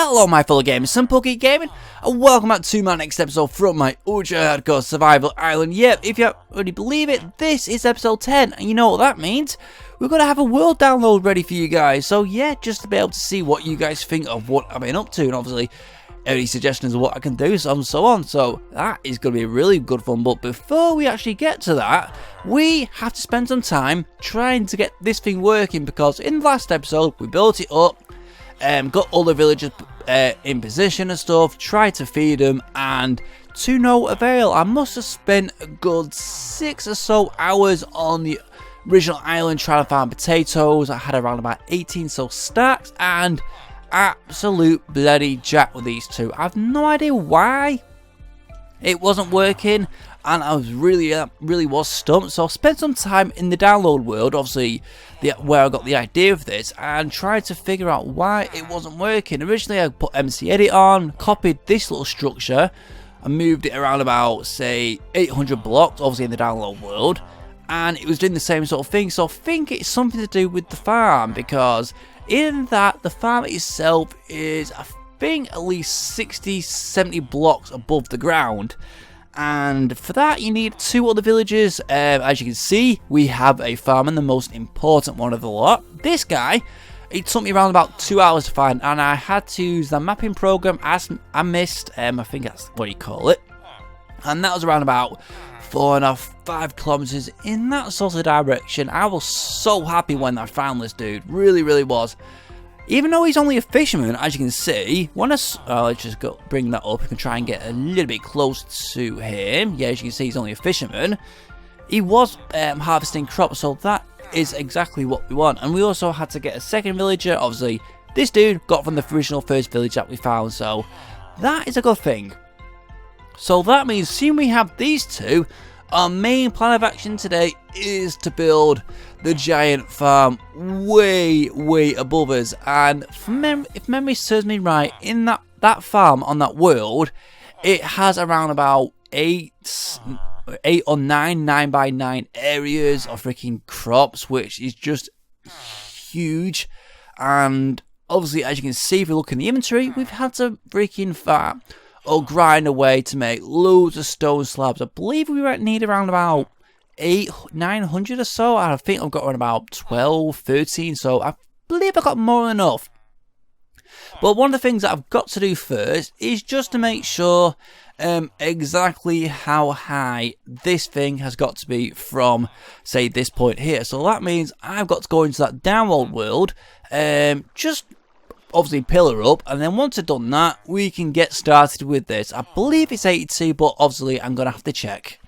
Hello my fellow gamers, Simple Geek Gaming, and welcome back to my next episode from my ultra hardcore survival island. Yep, if you already believe it, this is episode 10, and you know what that means? We're going to have a world download ready for you guys, so yeah, just to be able to see what you guys think of what I've been up to, and obviously any suggestions of what I can do, and so on. So that is going to be really good fun. But before we actually get to that, we have to spend some time trying to get this thing working, because in the last episode we built it up, got all the villagers in position and stuff, tried to feed them, and to no avail. I must have spent a good 6 or so hours on the original island trying to farm potatoes. I had around about 18 so stacks, and absolute bloody jack with these two. I have no idea why it wasn't working, and I was really was stumped. So I spent some time in the download world, obviously where I got the idea of this, and tried to figure out why it wasn't working. Originally I put MC Edit on, copied this little structure and moved it around about, say, 800 blocks, obviously in the download world, and it was doing the same sort of thing. So I think it's something to do with the farm, because in that the farm itself is, I think, at least 60-70 blocks above the ground, and for that you need 2 other villages. As you can see, we have a farm, and the most important one of the lot, this guy, it took me around about 2 hours to find, and I had to use the mapping program as I missed, I think that's what you call it, and that was around about 4.5 kilometers in that sort of direction. I was so happy when I found this dude, really was. Even though he's only a fisherman, as you can see, let's just go bring that up. You can try and get a little bit close to him. Yeah, as you can see, he's only a fisherman. He was harvesting crops, so that is exactly what we want. And we also had to get a second villager. Obviously, this dude got from the original first village that we found, so that is a good thing. So that means, seeing we have these two, our main plan of action today is to build the giant farm way above us. And if memory serves me right, in that farm on that world, it has around about 8 or 9 9x9 areas of freaking crops, which is just huge. And obviously, as you can see, if you look in the inventory, we've had to freaking farm or grind away to make loads of stone slabs. I believe we need around about 900 or so. I think I've got around about 12, 13, so I believe I got more than enough. But one of the things that I've got to do first is just to make sure exactly how high this thing has got to be from, say, this point here. So that means I've got to go into that download world, just obviously pillar up, and then once I've done that, we can get started with this. I believe it's 82, but obviously I'm gonna have to check.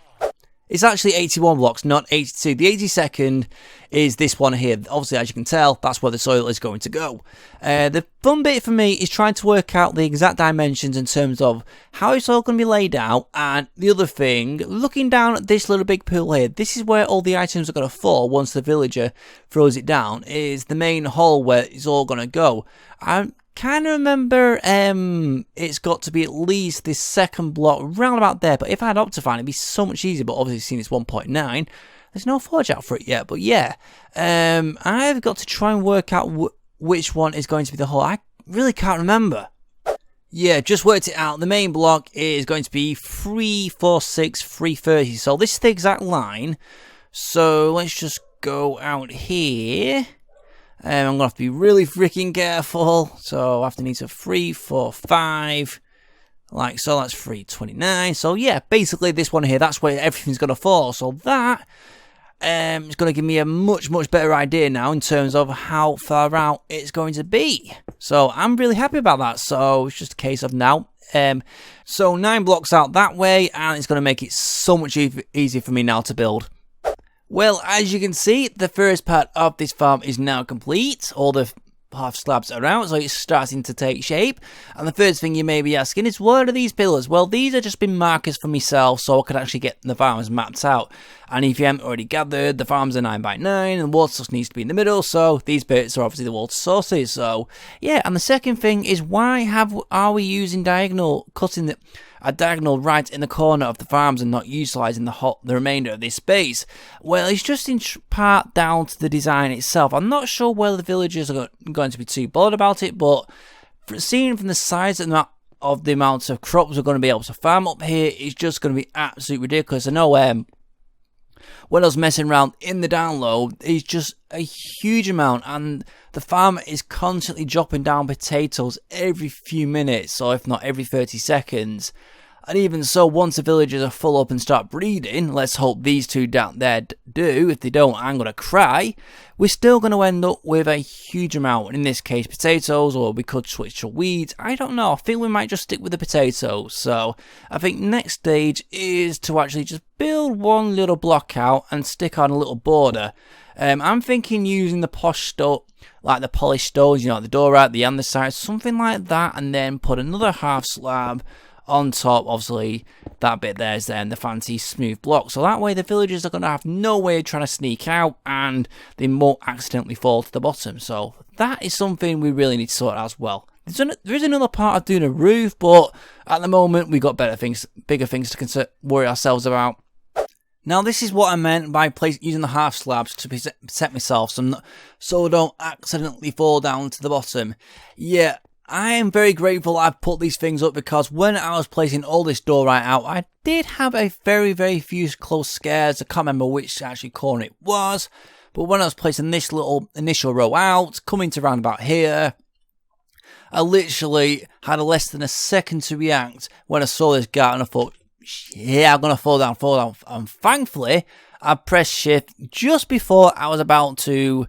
It's actually 81 blocks, not 82. The 82nd is this one here. Obviously, as you can tell, that's where the soil is going to go. The fun bit for me is trying to work out the exact dimensions in terms of how it's all going to be laid out. And the other thing, looking down at this little big pool here, this is where all the items are going to fall once the villager throws it down, is the main hole where it's all going to go. I kind of remember it's got to be at least this second block round about there, but if I had Optifine it'd be so much easier. But obviously, seeing it's 1.9, there's no forge out for it yet. But yeah, I've got to try and work out which one is going to be the hole. I really can't remember. Yeah, just worked it out. The main block is going to be 346, 330. So this is the exact line. So let's just go out here. I'm going to have to be really freaking careful. So I have to need to 3, 4, 5. Like so, that's 329. So yeah, basically this one here, that's where everything's going to fall. So that is going to give me a much better idea now in terms of how far out it's going to be. So I'm really happy about that. So it's just a case of now. So 9 blocks out that way, and it's going to make it so much easier for me now to build. Well, as you can see, the first part of this farm is now complete. All the half slabs are out, so it's starting to take shape. And the first thing you may be asking is, what are these pillars? Well, these are just been markers for myself, so I can actually get the farms mapped out. And if you haven't already gathered, the farms are 9x9, and the water source needs to be in the middle, so these bits are obviously the water sources. So, yeah, and the second thing is, why are we using cutting a diagonal right in the corner of the farms and not utilising the remainder of this space? Well, it's just in part down to the design itself. I'm not sure whether the villagers are going to be too bothered about it, but Seeing from the size of the amount of crops we're going to be able to farm up here is just going to be absolutely ridiculous. I know when I was messing around in the download, it's just a huge amount, and the farmer is constantly dropping down potatoes every few minutes, or if not every 30 seconds. And even so, once the villagers are full up and start breeding, let's hope these two down there do. If they don't, I'm going to cry. We're still going to end up with a huge amount. In this case, potatoes, or we could switch to weeds. I don't know. I think we might just stick with the potatoes. So I think next stage is to actually just build one little block out and stick on a little border. I'm thinking using the posh stone, like the polished stones, the door out, the andesite, something like that, and then put another half slab on top. Obviously that bit there's then the fancy smooth block, so that way the villagers are going to have no way of trying to sneak out and they won't accidentally fall to the bottom. So that is something we really need to sort out as well. There is another part of doing a roof, but at the moment we've got bigger things to worry ourselves about. Now this is what I meant by using the half slabs to protect myself so I don't accidentally fall down to the bottom. Yeah, I am very grateful I've put these things up, because when I was placing all this door right out, I did have a very few close scares. I can't remember which actually corner it was, but when I was placing this little initial row out, coming to round about here, I literally had less than a second to react when I saw this gap, and I thought, yeah, I'm going to fall down. And thankfully, I pressed shift just before I was about to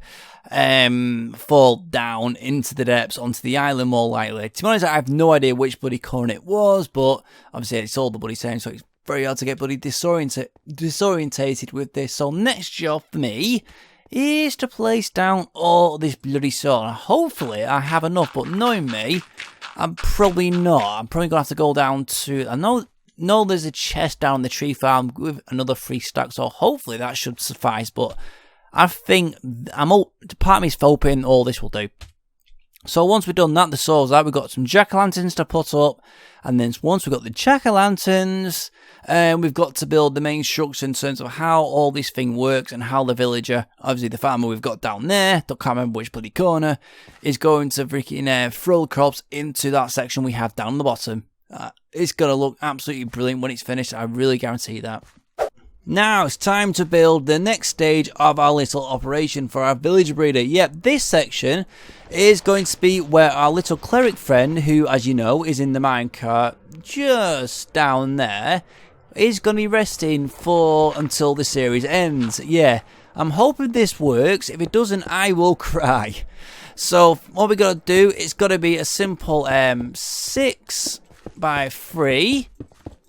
fall down into the depths onto the island, more likely. To be honest, I have no idea which bloody corner it was, but obviously it's all the bloody same, so it's very hard to get bloody disorientated with this. So next job for me is to place down all this bloody soil. Hopefully I have enough, but knowing me, I'm probably not. I'm probably going to have to go down to, I know there's a chest down the tree farm with another 3 stacks, so hopefully that should suffice, but I think part of me is hoping all this will do. So once we've done that, the soil's out, we've got some jack-o'-lanterns to put up, and then once we've got the jack-o'-lanterns, we've got to build the main structure in terms of how all this thing works and how the villager, obviously the farmer we've got down there, can't remember which bloody corner, is going to freaking throw the crops into that section we have down the bottom. It's going to look absolutely brilliant when it's finished, I really guarantee that. Now it's time to build the next stage of our little operation for our villager breeder. Yep, this section is going to be where our little cleric friend, who as you know is in the minecart just down there, is going to be resting until the series ends. Yeah, I'm hoping this works. If it doesn't, I will cry. So what we got to do, it's got to be a simple 6 by 3,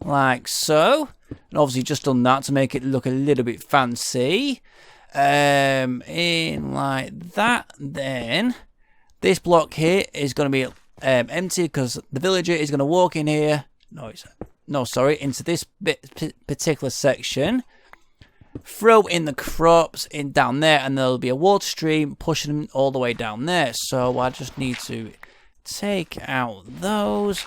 like so. And obviously just done that to make it look a little bit fancy. In like that. Then this block here is going to be empty, because the villager is going to walk in here. Into this particular section. Throw in the crops in down there, and there'll be a water stream pushing them all the way down there. So I just need to take out those.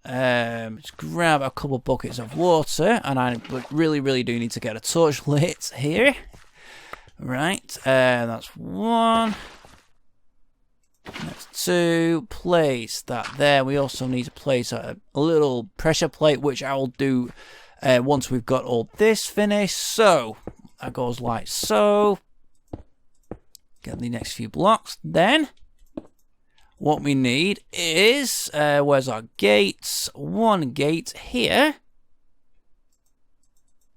Just grab a couple buckets of water, and I really do need to get a torch lit here. Right, that's 1. That's 2. Place that there. We also need to place a little pressure plate, which I will do once we've got all this finished. So that goes like so. Get the next few blocks. Then what we need is, where's our gates? 1 gate here.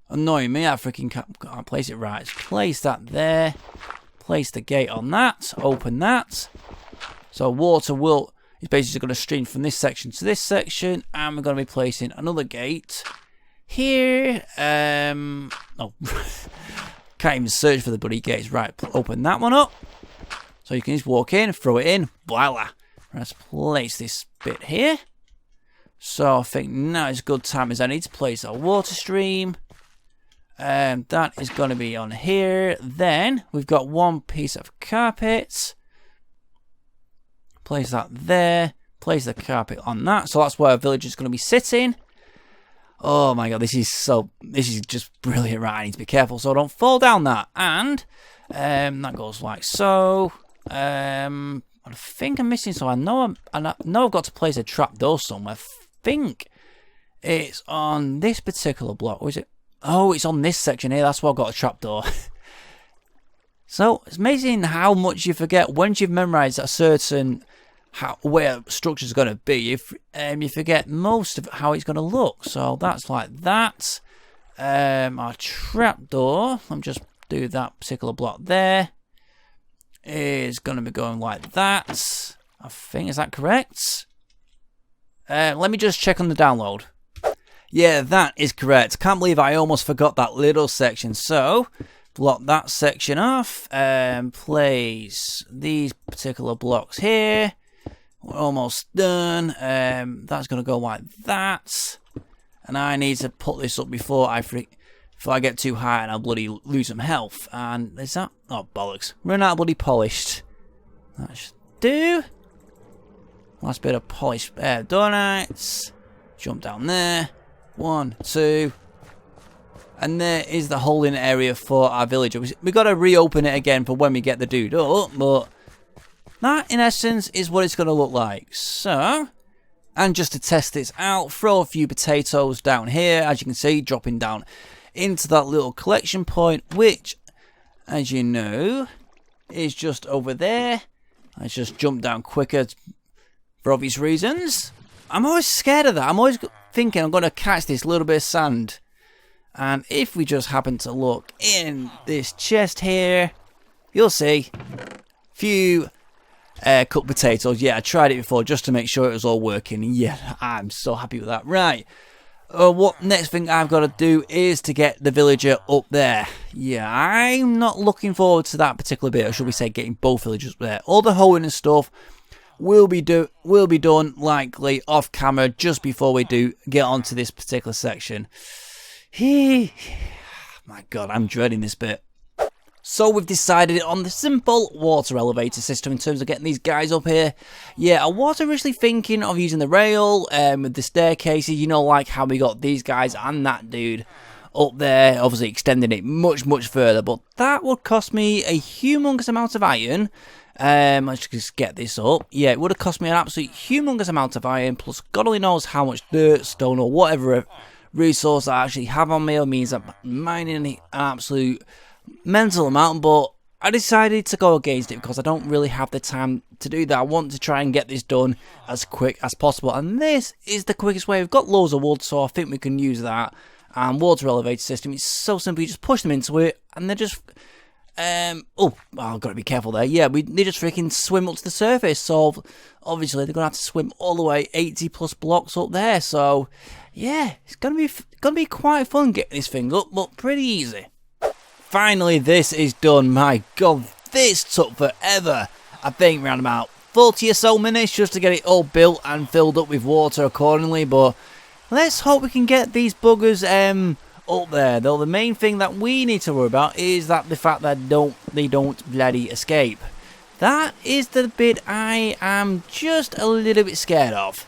Annoying me, I freaking can't place it right. Let's place that there. Place the gate on that. Open that. So water is basically going to stream from this section to this section. And we're going to be placing another gate here. Oh, can't even search for the bloody gates. Right, open that one up. So you can just walk in, throw it in, voila. Let's place this bit here. So I think now is a good time as I need to place a water stream. That is going to be on here. Then we've got 1 piece of carpet. Place that there. Place the carpet on that. So that's where our villager is going to be sitting. Oh my god, this is just brilliant. Right, I need to be careful so I don't fall down that. And that goes like so. I think I'm missing, so I know I've got to place a trapdoor somewhere. I think it's on this particular block. Or is it? Oh, it's on this section here. That's why I've got a trapdoor. So it's amazing how much you forget once you've memorized a certain where structure is going to be. You forget most of how it's going to look. So that's like that. Our trapdoor. Let me just do that particular block there. Is going to be going like that. I think, is that correct? Let me just check on the download. Yeah, that is correct. Can't believe I almost forgot that little section. So, block that section off. Place these particular blocks here. We're almost done. That's going to go like that. And I need to put this up before I get too high and I'll bloody lose some health. And is that... Oh, bollocks. Run out of bloody polished. That should do. Last bit of polished donuts. Jump down there. 1, 2. And there is the holding area for our villager. We've got to reopen it again for when we get the dude up. But that, in essence, is what it's going to look like. So... And just to test this out, throw a few potatoes down here. As you can see, dropping down into that little collection point, which, as you know, is just over there. Let's just jump down quicker for obvious reasons. I'm always scared of that. I'm always thinking I'm going to catch this little bit of sand. And if we just happen to look in this chest here, you'll see a few cooked potatoes. Yeah, I tried it before just to make sure it was all working. Yeah, I'm so happy with that. Right. What next thing I've got to do is to get the villager up there. Yeah, I'm not looking forward to that particular bit, or should we say getting both villagers up there. All the hoeing and stuff will be done likely off camera just before we do get onto this particular section. My God, I'm dreading this bit. So we've decided on the simple water elevator system in terms of getting these guys up here. Yeah, I was originally thinking of using the rail with the staircases, you know, like how we got these guys and that dude up there, obviously extending it much, much further. But that would cost me a humongous amount of iron. Let's just get this up. Yeah, it would have cost me an absolute humongous amount of iron, plus God only knows how much dirt, stone, or whatever resource I actually have on me. It means I'm mining an absolute mental amount, but I decided to go against it because I don't really have the time to do that. I want to try and get this done as quick as possible, and this is the quickest way. We've got loads of wood, so I think we can use that. And water elevator system, it's so simple. You just push them into it, and they're just oh, I've got to be careful there. Yeah, they just freaking swim up to the surface. So obviously they're gonna have to swim all the way 80 plus blocks up there. So yeah, it's gonna be quite fun getting this thing up, but pretty easy. Finally, this is done. My God, this took forever. I think around about 40 or so minutes just to get it all built and filled up with water accordingly. But let's hope we can get these buggers up there. Though the main thing that we need to worry about is that the fact that they don't bloody escape. That is the bit I am just a little bit scared of.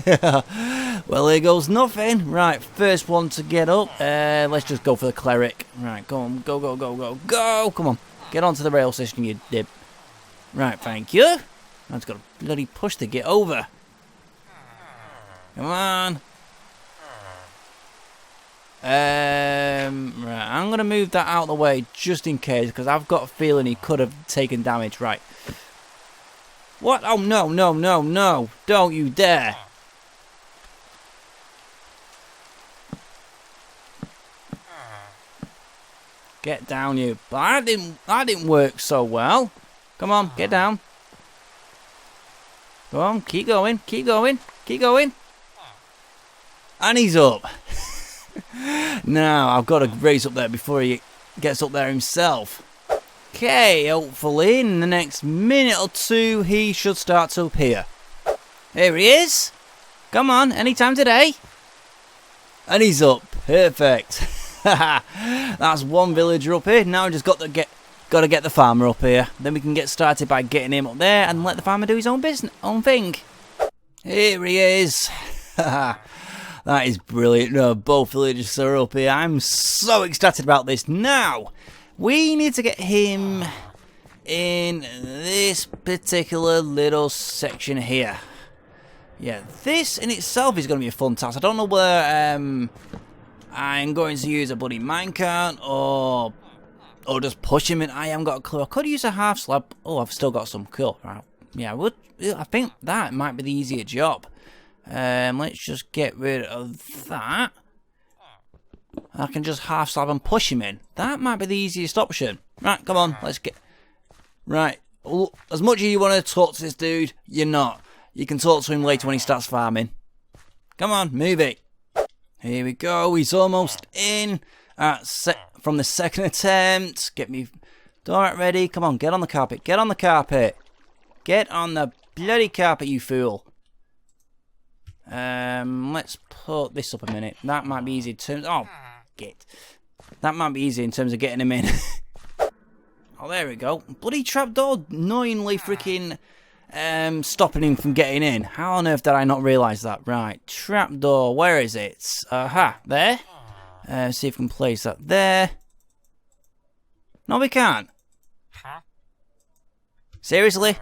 Well, here goes nothing. Right, first one to get up. Let's just go for the cleric. Right, go on, go, go, go, go, go. Come on, get onto the rail system, you dib. Right, thank you. I've just got to bloody push to get over. Come on. Right, I'm going to move that out of the way just in case, because I've got a feeling he could have taken damage. Right. What? Oh, no, no, no, no. Don't you dare. Get down, you. But that didn't work so well. Come on, get down. Go on, keep going, keep going, keep going. And he's up. Now, I've got to race up there before he gets up there himself. Okay, hopefully in the next minute or two, he should start to appear. Here he is. Come on, anytime today. And he's up. Perfect. That's one villager up here. Now I just got to get the farmer up here. Then we can get started by getting him up there and let the farmer do his own thing. Here he is. That is brilliant. No, both villagers are up here. I'm so excited about this. Now, we need to get him in this particular little section here. Yeah, this in itself is going to be a fun task. I don't know whether I'm going to use a bloody minecart or just push him in. I haven't got a clue. I could use a half slab. Oh, I've still got some. Cool. Right. Yeah, I think that might be the easier job. Let's just get rid of that. I can just half slab and push him in. That might be the easiest option. Right, come on, let's get... Right, as much as you want to talk to this dude, you're not. You can talk to him later when he starts farming. Come on, move it. Here we go, he's almost in. From the second attempt. Get me... Alright, ready? Come on, get on the carpet. Get on the carpet. Get on the bloody carpet, you fool. Let's put this up a minute. That might be easy in terms... Oh, that might be easy in terms of getting him in. Oh, there we go. Bloody trapdoor annoyingly freaking stopping him from getting in. How on earth did I not realise that? Right, trapdoor, where is it? Aha, there. See if we can place that there. No, we can't. Seriously?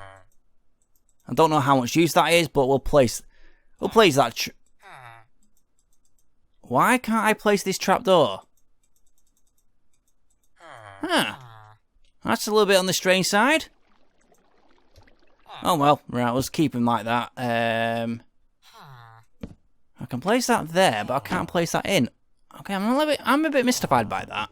I don't know how much use that is, but we'll place that. Why can't I place this trapdoor? Huh. That's a little bit on the strange side. Oh well, right, let's keep him like that. I can place that there, but I can't place that in. Okay, I'm a bit mystified by that.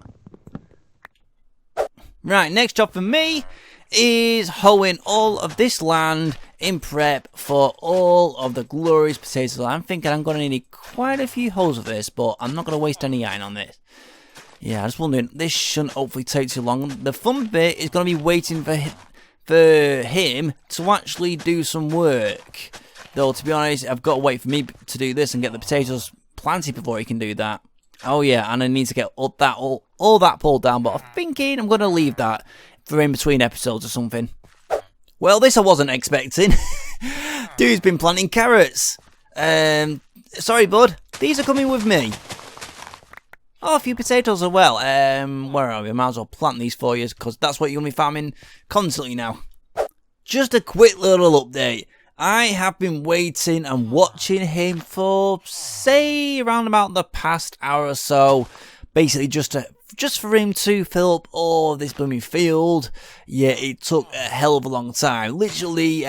Right, next job for me is hoeing all of this land in prep for all of the glorious potatoes. I'm thinking I'm going to need quite a few holes of this, but I'm not going to waste any iron on this. Yeah, I was wondering, this shouldn't hopefully take too long. The fun bit is going to be waiting for him to actually do some work. Though, to be honest, I've got to wait for me to do this and get the potatoes planted before he can do that. Oh yeah, and I need to get all that pulled down, but I'm thinking I'm going to leave that for in between episodes or something. Well, this I wasn't expecting. Dude's been planting carrots. Sorry, bud. These are coming with me. Oh, a few potatoes as well. Where are we? I might as well plant these for you, because that's what you're going to be farming constantly now. Just a quick little update. I have been waiting and watching him for, say, around about the past hour or so. Basically, just for him to fill up all of this blooming field. Yeah, it took a hell of a long time. Literally,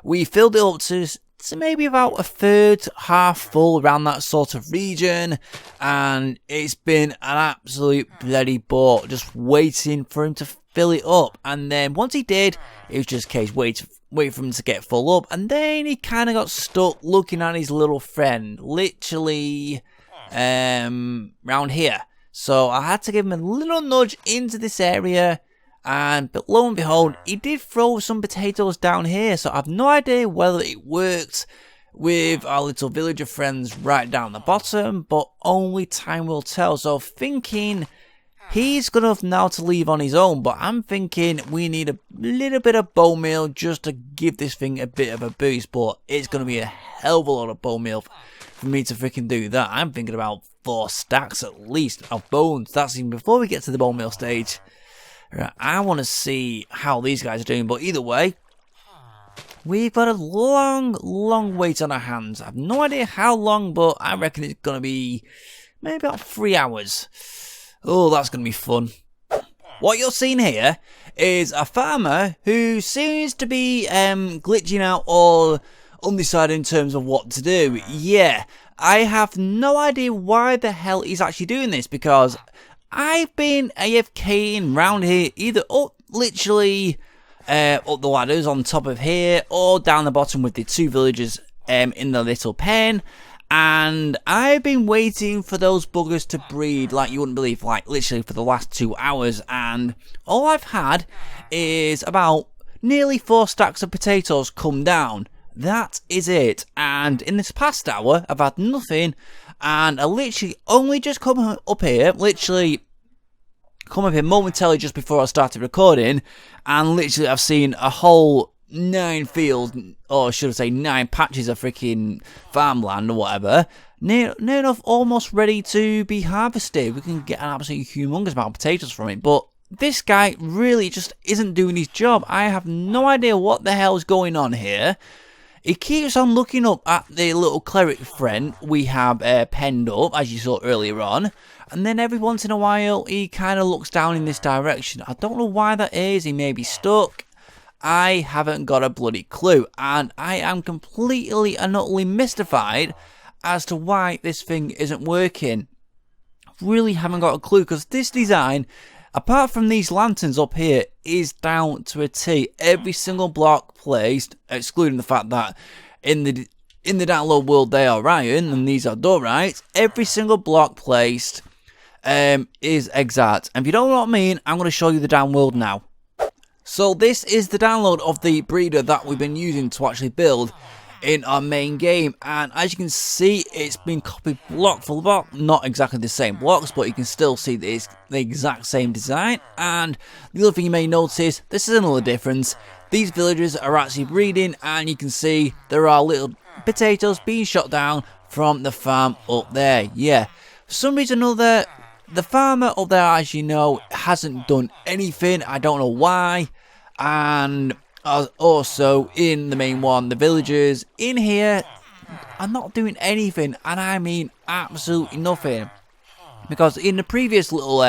we filled it up to maybe about a third, half full, around that sort of region. And it's been an absolute bloody bore, just waiting for him to fill it up. And then once he did, it was just a case wait for him to get full up. And then he kind of got stuck looking at his little friend, literally round here. So I had to give him a little nudge into this area, but lo and behold, he did throw some potatoes down here. So I've no idea whether it worked with our little villager friends right down the bottom, but only time will tell. So thinking he's good enough now to leave on his own, but I'm thinking we need a little bit of bone meal just to give this thing a bit of a boost. But it's going to be a hell of a lot of bone meal for me to freaking do that. I'm thinking about 4 stacks at least of bones. That's even before we get to the bone meal stage. Right, I want to see how these guys are doing, but either way, we've got a long wait on our hands. I have no idea how long, but I reckon it's going to be maybe about 3 hours. Oh, that's going to be fun. What you're seeing here is a farmer who seems to be glitching out or undecided in terms of what to do. Yeah, I have no idea why the hell he's actually doing this, because I've been AFKing round here, either up literally up the ladders on top of here, or down the bottom with the 2 villagers in the little pen. And I've been waiting for those buggers to breed like you wouldn't believe, like literally for the last 2 hours. And all I've had is about nearly 4 stacks of potatoes come down. That is it. And in this past hour, I've had nothing. And I literally only just come up here, momentarily just before I started recording. And literally I've seen a whole 9 fields, or should I say 9 patches of freaking farmland or whatever, near enough almost ready to be harvested. We can get an absolutely humongous amount of potatoes from it, but this guy really just isn't doing his job. I have no idea what the hell's going on here. He keeps on looking up at the little cleric friend we have penned up, as you saw earlier on. And then every once in a while, he kind of looks down in this direction. I don't know why that is. He may be stuck. I haven't got a bloody clue. And I am completely and utterly mystified as to why this thing isn't working. Really haven't got a clue, because this design, apart from these lanterns up here, is down to a T. Every single block placed, excluding the fact that in the download world they are iron and these are dorite, every single block placed is exact. And if you don't know what I mean, I'm going to show you the download now. So this is the download of the breeder that we've been using to actually build in our main game, and as you can see, it's been copied block for block. Not exactly the same blocks, but you can still see that it's the exact same design. And the other thing you may notice, this is another difference, these villagers are actually breeding, and you can see there are little potatoes being shot down from the farm up there. Yeah, for some reason or other, the farmer up there, as you know, hasn't done anything. I don't know why. And also in the main one, the villagers in here are not doing anything, and I mean absolutely nothing. Because in the previous little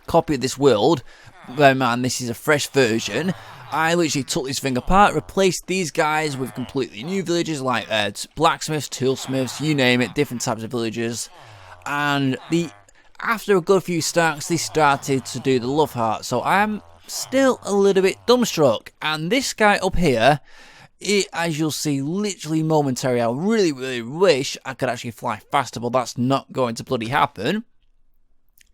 copy of this world, man, this is a fresh version, I literally took this thing apart, replaced these guys with completely new villagers like blacksmiths, toolsmiths, you name it, different types of villagers. And after a good few stacks, they started to do the love heart. So I'm still a little bit dumbstruck, and this guy up here, as you'll see literally momentarily, I really wish I could actually fly faster, but that's not going to bloody happen.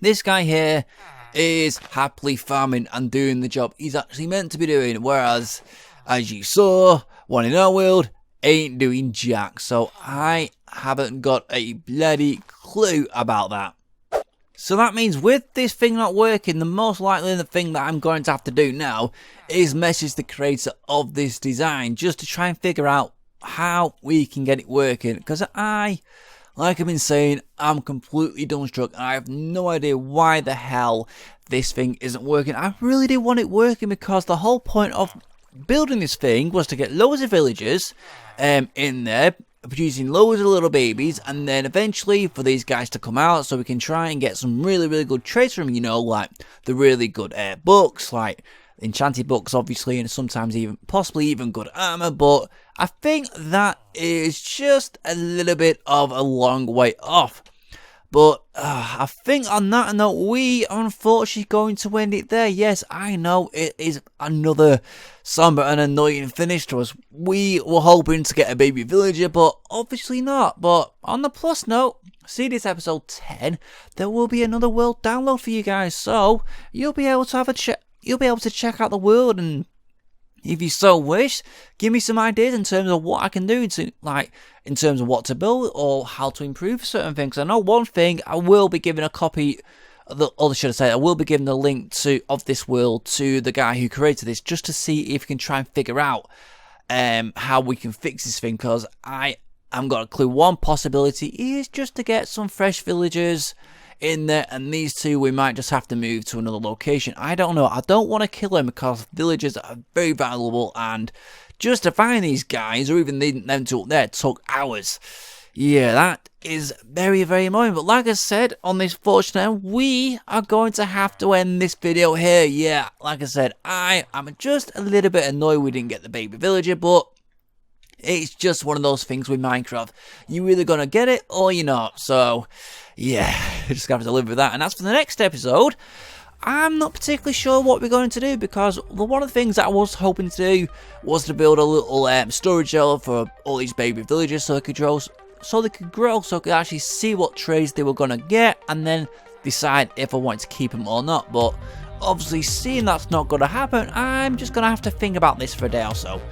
This guy here is happily farming and doing the job he's actually meant to be doing, whereas as you saw, one in our world ain't doing jack. So I haven't got a bloody clue about that. So that means with this thing not working, the most likely the thing that I'm going to have to do now is message the creator of this design just to try and figure out how we can get it working. Because like I've been saying, I'm completely dumbstruck and I have no idea why the hell this thing isn't working. I really do want it working, because the whole point of building this thing was to get loads of villagers in there, producing loads of little babies, and then eventually for these guys to come out so we can try and get some really good traits from them, you know, like the really good books, like enchanted books obviously, and sometimes even possibly even good armor. But I think that is just a little bit of a long way off. But I think on that note, we are unfortunately going to end it there. Yes, I know it is another somber and annoying finish to us. We were hoping to get a baby villager, but obviously not. But on the plus note, see this episode 10, there will be another world download for you guys. So you'll be able to have a check. You'll be able to check out the world, and if you so wish, give me some ideas in terms of what I can do, in terms of what to build or how to improve certain things. I know one thing, I will be giving a copy, I will be giving the link of this world to the guy who created this, just to see if we can try and figure out how we can fix this thing, because I haven't got a clue. One possibility is just to get some fresh villagers in there, and these two we might just have to move to another location. I don't know. I don't want to kill them, because villagers are very valuable, and just to find these guys, or even them two up there, took hours. Yeah, that is very annoying. But like I said, on this fortunate, we are going to have to end this video here. Yeah, like I said, I'm just a little bit annoyed we didn't get the baby villager, but it's just one of those things with Minecraft. You're either going to get it or you're not. So yeah, just gonna have to live with that. And as for the next episode, I'm not particularly sure what we're going to do, because one of the things that I was hoping to do was to build a little storage area for all these baby villagers, so they could grow, so I could actually see what trades they were gonna get, and then decide if I wanted to keep them or not. But obviously, seeing that's not gonna happen, I'm just gonna have to think about this for a day or so.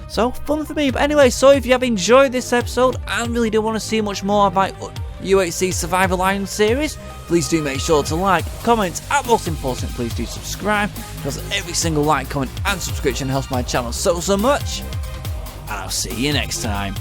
So, fun for me. But anyway, so if you have enjoyed this episode and really do want to see much more about UHC Survival Island series, please do make sure to like, comment, and most important, please do subscribe, because every single like, comment, and subscription helps my channel so much. And I'll see you next time.